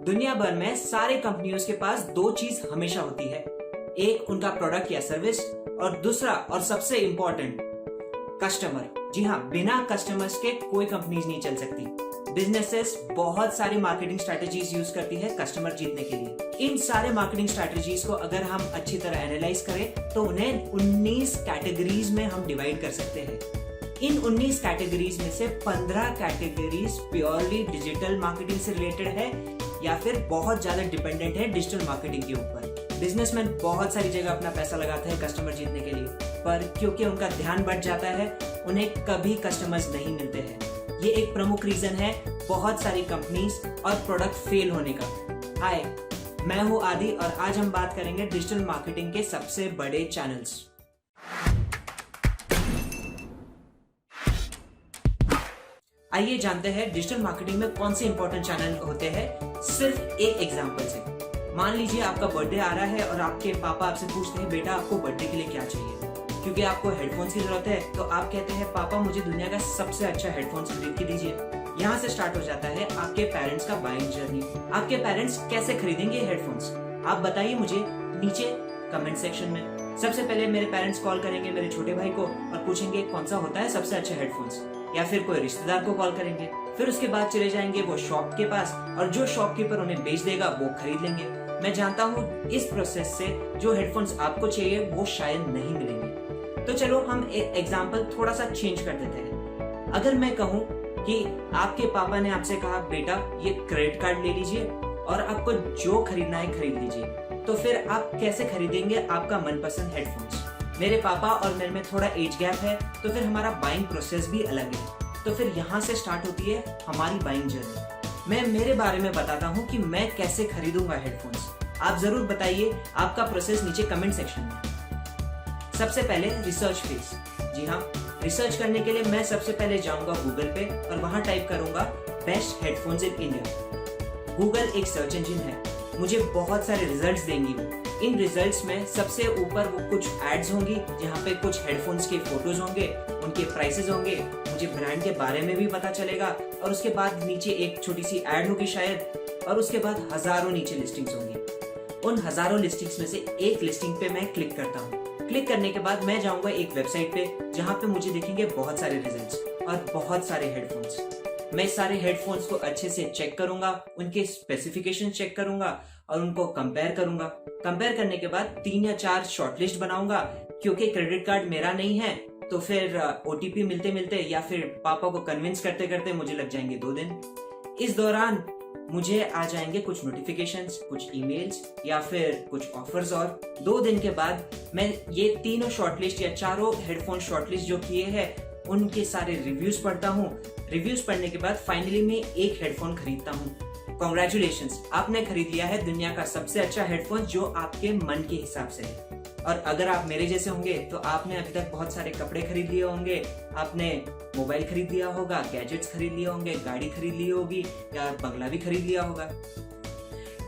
दुनिया भर में सारे कंपनियों के पास दो चीज हमेशा होती है, एक उनका प्रोडक्ट या सर्विस और दूसरा और सबसे इंपॉर्टेंट कस्टमर। जी हाँ, बिना कस्टमर्स के कोई कंपनीज नहीं चल सकती। बिजनेसेस बहुत सारी मार्केटिंग स्ट्रेटेजीज यूज करती है कस्टमर जीतने के लिए। इन सारे मार्केटिंग स्ट्रेटेजीज को अगर हम अच्छी तरह एनालाइज करें तो उन्हें 19 कैटेगरीज में हम डिवाइड कर सकते हैं। इन 19 कैटेगरीज में से 15 कैटेगरीज प्योरली डिजिटल मार्केटिंग से रिलेटेड है या फिर बहुत ज्यादा डिपेंडेंट है डिजिटल मार्केटिंग के ऊपर। बिजनेसमैन बहुत सारी जगह अपना पैसा लगाते हैं कस्टमर जीतने के लिए, पर क्योंकि उनका ध्यान बढ़ जाता है उन्हें कभी कस्टमर्स नहीं मिलते हैं। ये एक प्रमुख रीजन है बहुत सारी कंपनीज और प्रोडक्ट फेल होने का। हाय, मैं हूं आदि और आज हम बात करेंगे डिजिटल मार्केटिंग के सबसे बड़े चैनल्स। आइए जानते हैं डिजिटल मार्केटिंग में कौन से इंपॉर्टेंट चैनल होते हैं सिर्फ एक एग्जांपल से। मान लीजिए आपका बर्थडे आ रहा है और आपके पापा आपसे पूछते हैं बेटा आपको बर्थडे के लिए क्या चाहिए। क्योंकि आपको हेडफोन्स की जरूरत है तो आप कहते हैं पापा मुझे दुनिया का सबसे अच्छा हेडफोन्स खरीद के दीजिए। यहाँ से स्टार्ट हो जाता है आपके पेरेंट्स का बाइंग जर्नी। आपके पेरेंट्स कैसे खरीदेंगे हेडफोन्स, आप बताइए मुझे नीचे कमेंट सेक्शन में। सबसे पहले मेरे पेरेंट्स कॉल करेंगे मेरे छोटे भाई को और पूछेंगे कौन सा होता है सबसे अच्छा हेडफोन्स, या फिर कोई रिश्तेदार को कॉल करेंगे। फिर उसके बाद चले जाएंगे वो शॉप के पास और जो शॉपकीपर उन्हें बेच देगा वो खरीद लेंगे। मैं जानता हूँ इस प्रोसेस से जो हेडफोन्स आपको चाहिए वो शायद नहीं मिलेंगे। तो चलो हम एक एग्जाम्पल थोड़ा सा चेंज कर देते हैं। अगर मैं कहूँ कि आपके पापा ने आपसे कहा बेटा ये क्रेडिट कार्ड ले लीजिए और आपको जो खरीदना है खरीद लीजिए, तो फिर आप कैसे खरीदेंगे आपका मनपसंद हेडफोन्स। मेरे पापा और मेरे में थोड़ा एज गैप है तो फिर हमारा बाइंग प्रोसेस भी अलग है। तो फिर यहाँ से स्टार्ट होती है हमारी बाइंग जर्नी। मैं मेरे बारे में बताता हूँ कि मैं कैसे खरीदूंगा हेडफोन्स। आप जरूर बताइए आपका प्रोसेस नीचे कमेंट सेक्शन में। सबसे पहले रिसर्च फेज। जी हाँ, रिसर्च करने के लिए मैं सबसे पहले जाऊंगा गूगल पे और वहां टाइप करूंगा best headphones in India. Google एक सर्च इंजन है, मुझे बहुत सारे रिजल्ट्स देंगी वो। इन रिजल्ट्स में सबसे ऊपर वो कुछ एड्स होंगी जहाँ पे कुछ हेडफोन्स के फोटोज होंगे, उनके प्राइसेस होंगे, मुझे ब्रांड के बारे में भी पता चलेगा और उसके बाद नीचे एक छोटी सी एड होगी शायद, और उसके बाद हजारों नीचे लिस्टिंग्स होंगी। उन हजारों लिस्टिंग्स में से एक लिस्टिंग पे मैं क्लिक करता हूँ। क्लिक करने के बाद मैं जाऊंगा एक वेबसाइट पे जहाँ पे मुझे दिखेंगे बहुत सारे रिजल्ट्स और बहुत सारे हेडफोन्स। मैं सारे हेडफोन्स को अच्छे से चेक करूंगा, उनके स्पेसिफिकेशन चेक करूंगा और उनको कंपेयर करूंगा। कंपेयर करने के बाद 3 या 4 शॉर्टलिस्ट बनाऊंगा। क्योंकि क्रेडिट कार्ड मेरा नहीं है तो फिर ओटीपी मिलते मिलते या फिर पापा को कन्विंस करते करते मुझे लग जाएंगे 2 दिन। इस दौरान मुझे आ जाएंगे कुछ नोटिफिकेशंस, कुछ ईमेल्स या फिर कुछ ऑफर्स और 2 दिन के बाद मैं ये तीनों शॉर्टलिस्ट या चारों हेडफोन शॉर्टलिस्ट जो किए हैं उनके सारे रिव्यूज पढ़ता हूँ। रिव्यूज पढ़ने के बाद फाइनली मैं एक हेडफोन खरीदता हूँ। कॉन्ग्रेचुलेशंस, आपने खरीद लिया है दुनिया का सबसे अच्छा हेडफोन जो आपके मन के हिसाब से है। और अगर आप मेरे जैसे होंगे तो आपने अभी तक बहुत सारे कपड़े खरीद लिए होंगे, आपने मोबाइल खरीद लिया होगा, गैजेट्स खरीद लिए होंगे, गाड़ी खरीद ली होगी या बंगला भी खरीद लिया होगा।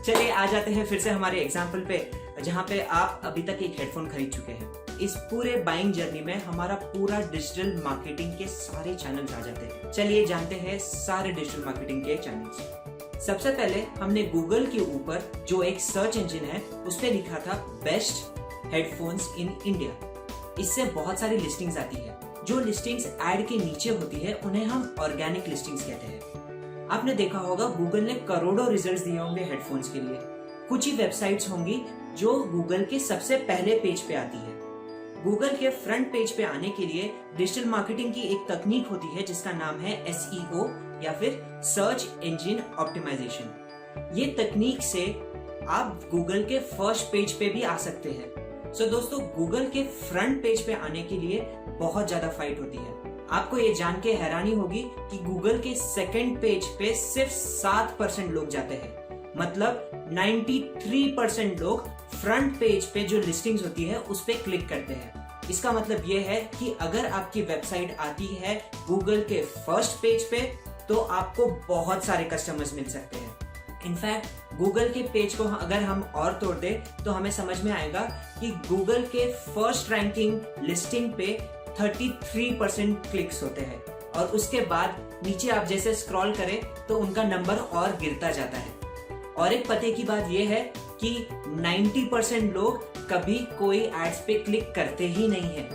चलिए आ जाते हैं फिर से हमारे एग्जाम्पल पे जहाँ पे आप अभी तक एक हेडफोन खरीद चुके हैं। इस पूरे बाइंग जर्नी में हमारा पूरा डिजिटल मार्केटिंग के सारे चैनल्स आ जाते हैं। चलिए जानते हैं सारे डिजिटल मार्केटिंग के चैनल्स। सबसे पहले हमने गूगल के ऊपर जो एक सर्च इंजन है उस पे लिखा था बेस्ट हेडफोन्स इन इंडिया। इससे बहुत सारी लिस्टिंग्स आती है। जो लिस्टिंग्स ऐड के नीचे होती है उन्हें हम ऑर्गेनिक लिस्टिंग्स कहते हैं। आपने देखा होगा गूगल ने करोड़ों रिजल्ट्स दिए होंगे हेडफोन्स के लिए। कुछ ही वेबसाइट्स होंगी जो गूगल के सबसे पहले पेज पे आती है। गूगल के फ्रंट पेज पे आने के लिए डिजिटल मार्केटिंग की एक तकनीक होती है जिसका नाम है SEO या फिर सर्च इंजन ऑप्टिमाइजेशन। ये तकनीक से आप गूगल के फर्स्ट पेज पे भी आ सकते हैं। दोस्तों, गूगल के फ्रंट पेज पे आने के लिए बहुत ज्यादा फाइट होती है। आपको ये जान के हैरानी होगी कि गूगल के सेकंड पेज पे सिर्फ 7% लोग जाते हैं। मतलब 93% लोग फ्रंट पेज पे जो लिस्टिंग्स होती है उस पे क्लिक करते हैं। इसका मतलब ये है कि अगर आपकी वेबसाइट आती है गूगल के फर्स्ट पेज पे तो आपको बहुत सारे कस्टमर्स मिल सकते हैं। इनफैक्ट गूगल के पेज को अगर हम और तोड़ दे तो हमें समझ में आएगा कि गूगल के फर्स्ट रैंकिंग लिस्टिंग पे 33% क्लिक्स होते हैं और उसके बाद नीचे आप जैसे स्क्रॉल करें तो उनका नंबर और गिरता जाता है। और एक पते की बात यह है कि 90% लोग कभी कोई एड्स पे क्लिक करते ही नहीं है।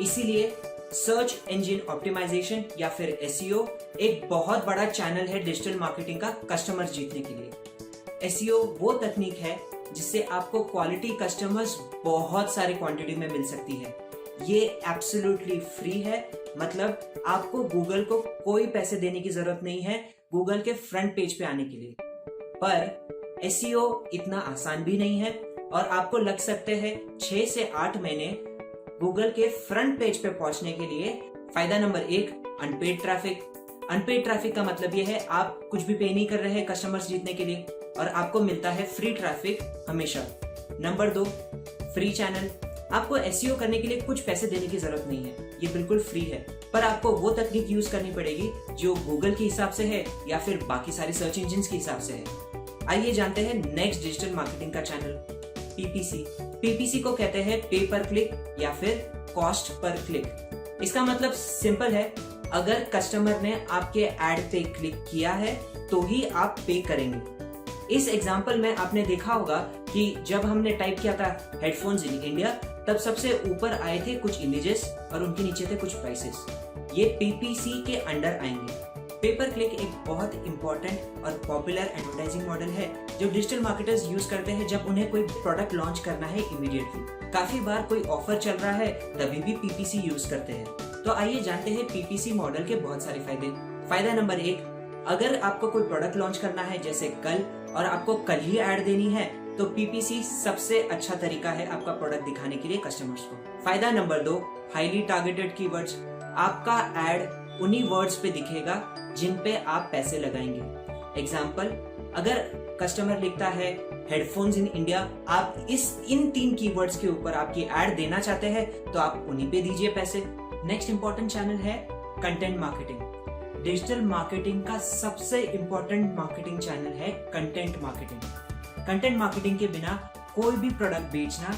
इसीलिए सर्च इंजन ऑप्टिमाइजेशन या फिर SEO एक बहुत बड़ा चैनल है डिजिटल मार्केटिंग का कस्टमर जीतने के लिए। SEO वो तकनीक है जिससे आपको क्वालिटी कस्टमर्स बहुत सारी क्वांटिटी में मिल सकती है। ये एब्सोल्युटली फ्री है, मतलब आपको गूगल को कोई पैसे देने की जरूरत नहीं है गूगल के फ्रंट पेज पे आने के लिए। पर SEO इतना आसान भी नहीं है और आपको लग सकते हैं 6 से 8 महीने गूगल के फ्रंट पेज पे पहुंचने के लिए। फायदा number 1, unpaid traffic. Unpaid traffic का मतलब यह है आप कुछ भी पे नहीं कर रहे हैं कस्टमर्स जीतने के लिए और आपको मिलता है फ्री ट्रैफिक हमेशा। Number 2, free channel. आपको SEO करने के लिए कुछ पैसे देने की जरूरत नहीं है, ये बिल्कुल फ्री है, पर आपको वो तकनीक यूज करनी पड़ेगी जो गूगल के हिसाब से है या फिर बाकी सारे सर्च इंजिन के हिसाब से है। आइए जानते हैं नेक्स्ट डिजिटल मार्केटिंग का चैनल, PPC। PPC को कहते हैं पे पर क्लिक या फिर कॉस्ट पर क्लिक। इसका मतलब सिंपल है, अगर कस्टमर ने आपके एड पे क्लिक किया है तो ही आप पे करेंगे। इस एग्जाम्पल में आपने देखा होगा कि जब हमने टाइप किया था हेडफोन्स इन इंडिया, तब सबसे ऊपर आए थे कुछ इमेजेस और उनके नीचे थे कुछ प्राइसेस। ये PPC के अंडर आएंगे। पे पर क्लिक एक बहुत इंपॉर्टेंट और पॉपुलर एडवर्टाइजिंग मॉडल है जो डिजिटल मार्केटर्स यूज करते हैं जब उन्हें कोई प्रोडक्ट लॉन्च करना है इमीडिएटली। काफी बार कोई ऑफर चल रहा है तभी भी PPC यूज करते हैं। तो आइए जानते हैं PPC मॉडल के बहुत सारे फायदे। फायदा नंबर 1, अगर आपको कोई प्रोडक्ट लॉन्च करना है जैसे कल और आपको कल ही ऐड देनी है तो PPC सबसे अच्छा तरीका है आपका प्रोडक्ट दिखाने के लिए कस्टमर्स को। फायदा नंबर 2, हाईली टारगेटेड कीवर्ड्स। आपका एड उन्हीं वर्ड्स पे दिखेगा जिन पे आप पैसे लगाएंगे। एग्जाम्पल, अगर कस्टमर लिखता है हेडफोन्स इन इंडिया, आप इन 3 कीवर्ड्स के ऊपर आपकी एड देना चाहते हैं तो आप उन्हीं पे दीजिए पैसे। नेक्स्ट इंपॉर्टेंट चैनल है कंटेंट मार्केटिंग। डिजिटल मार्केटिंग का सबसे इंपॉर्टेंट मार्केटिंग चैनल है कंटेंट मार्केटिंग। कंटेंट मार्केटिंग के बिना कोई भी प्रोडक्ट बेचना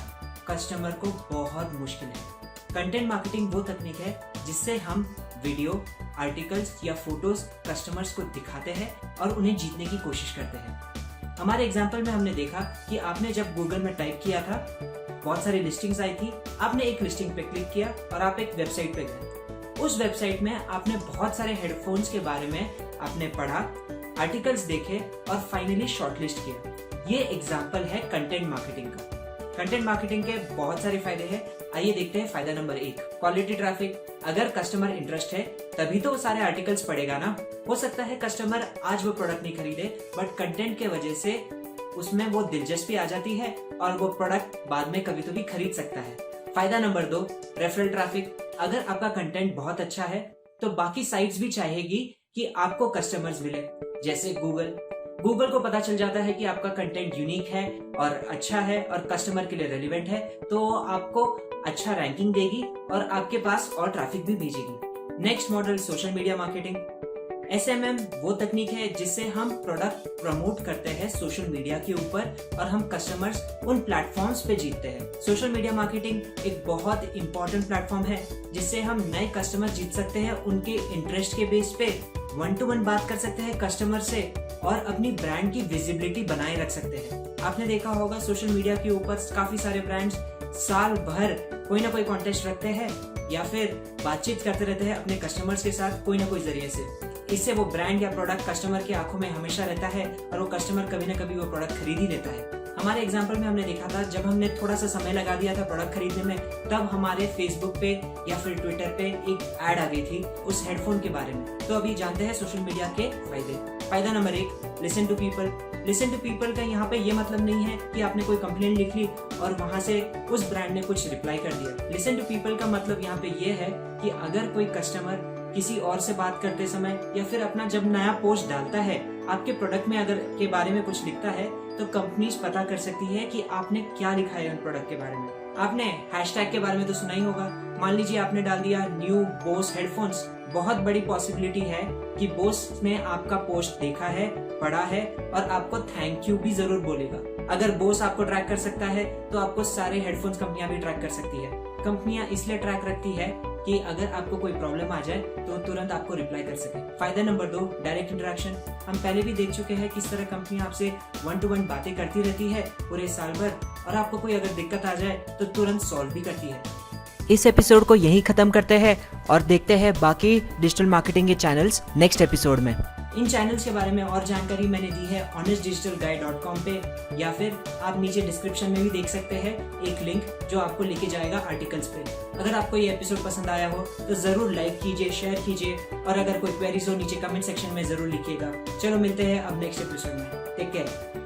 कस्टमर को बहुत मुश्किल है। कंटेंट मार्केटिंग वो तकनीक है जिससे हम वीडियो, आर्टिकल्स या फोटोज कस्टमर्स को दिखाते हैं और उन्हें जीतने की कोशिश करते हैं। हमारे एग्जाम्पल में हमने देखा कि आपने जब गूगल में टाइप किया था, बहुत सारी लिस्टिंग्स आई थी, आपने एक लिस्टिंग पे क्लिक किया और आप एक वेबसाइट पे गए। उस वेबसाइट में आपने बहुत सारे हेडफोन्स के बारे में आपने पढ़ा, आर्टिकल्स देखे और फाइनली शॉर्टलिस्ट किया। ये एग्जाम्पल है कंटेंट मार्केटिंग का। कंटेंट मार्केटिंग के बहुत सारे फायदे हैं। आइए देखते हैं फायदा नंबर 1, क्वालिटी ट्रैफिक। अगर कस्टमर इंटरेस्ट है तभी तो वो सारे आर्टिकल्स पढ़ेगा ना। हो सकता है कस्टमर आज वो प्रोडक्ट नहीं खरीदे, बट कंटेंट के वजह से उसमें वो दिलचस्पी आ जाती है और वो प्रोडक्ट बाद में कभी तो भी खरीद सकता है। फायदा नंबर 2, रेफरल ट्रैफिक। अगर आपका कंटेंट बहुत अच्छा है तो बाकी साइट्स भी चाहेगी कि आपको कस्टमर्स मिले, जैसे गूगल को पता चल जाता है कि आपका कंटेंट यूनिक है और अच्छा है और कस्टमर के लिए रेलेवेंट है, तो आपको अच्छा रैंकिंग देगी और आपके पास और ट्रैफिक भी भेजेगी। Next model, social media marketing. SMM वो तकनीक है जिससे हम प्रोडक्ट प्रमोट करते हैं सोशल मीडिया के ऊपर और हम कस्टमर्स उन प्लेटफॉर्म्स पे जीतते हैं। सोशल मीडिया मार्केटिंग एक बहुत इंपॉर्टेंट प्लेटफॉर्म है जिससे हम नए कस्टमर जीत सकते हैं। उनके इंटरेस्ट के बेस पे 1-to-1 बात कर सकते हैं कस्टमर से और अपनी ब्रांड की विजिबिलिटी बनाए रख सकते हैं। आपने देखा होगा सोशल मीडिया के ऊपर काफी सारे ब्रांड्स साल भर कोई ना कोई कॉन्टेस्ट रखते हैं या फिर बातचीत करते रहते हैं अपने कस्टमर्स के साथ कोई ना कोई जरिए से। इससे वो ब्रांड या प्रोडक्ट कस्टमर की आंखों में हमेशा रहता है और वो कस्टमर कभी ना कभी वो प्रोडक्ट खरीद ही लेता है। हमारे एग्जाम्पल में हमने देखा था, जब हमने थोड़ा सा समय लगा दिया था प्रोडक्ट खरीदने में, तब हमारे फेसबुक पे या फिर ट्विटर पे एक ऐड आ गई थी उस हेडफोन के बारे में। तो अभी जानते हैं सोशल मीडिया के फायदे। फायदा number 1, listen to people. Listen to people का यहाँ पे ये मतलब नहीं है कि आपने कोई कंप्लेंट लिख ली और वहां से उस ब्रांड ने कुछ रिप्लाई कर दिया। लिसन टू पीपल का मतलब यहाँ पे ये है कि अगर कोई कस्टमर किसी और से बात करते समय या फिर अपना जब नया पोस्ट डालता है, आपके प्रोडक्ट में अगर के बारे में कुछ लिखता है, तो कंपनीज पता कर सकती है कि आपने क्या लिखा है उन प्रोडक्ट के बारे में। आपने हैशटैग के बारे में तो सुना ही होगा। मान लीजिए आपने डाल दिया न्यू बोस हेडफोन्स, बहुत बड़ी पॉसिबिलिटी है कि बोस ने आपका पोस्ट देखा है, पढ़ा है और आपको थैंक यू भी जरूर बोलेगा। अगर बोस आपको ट्रैक कर सकता है तो आपको सारे हेडफोन्स कंपनियां भी ट्रैक कर सकती है। कंपनियां इसलिए ट्रैक रखती है कि अगर आपको कोई प्रॉब्लम आ जाए तो तुरंत आपको रिप्लाई कर सके। फायदा नंबर 2, डायरेक्ट इंटरेक्शन। हम पहले भी देख चुके हैं किस तरह कंपनियां आपसे 1 to 1 बातें करती रहती है पूरे साल भर, और आपको कोई अगर दिक्कत आ जाए तो तुरंत सॉल्व भी करती है। इस एपिसोड को यहीं खत्म करते हैं और देखते हैं बाकी डिजिटल मार्केटिंग के चैनल्स नेक्स्ट एपिसोड में। इन चैनल्स के बारे में और जानकारी मैंने दी है honestdigitalguy.com पे, या फिर आप नीचे डिस्क्रिप्शन में भी देख सकते हैं एक लिंक जो आपको लेके जाएगा आर्टिकल्स पे। अगर आपको ये एपिसोड पसंद आया हो तो जरूर लाइक कीजिए, शेयर कीजिए, और अगर कोई क्वेरीज हो नीचे कमेंट सेक्शन में जरूर लिखिएगा। चलो मिलते हैं अब नेक्स्ट एपिसोड में। Take care.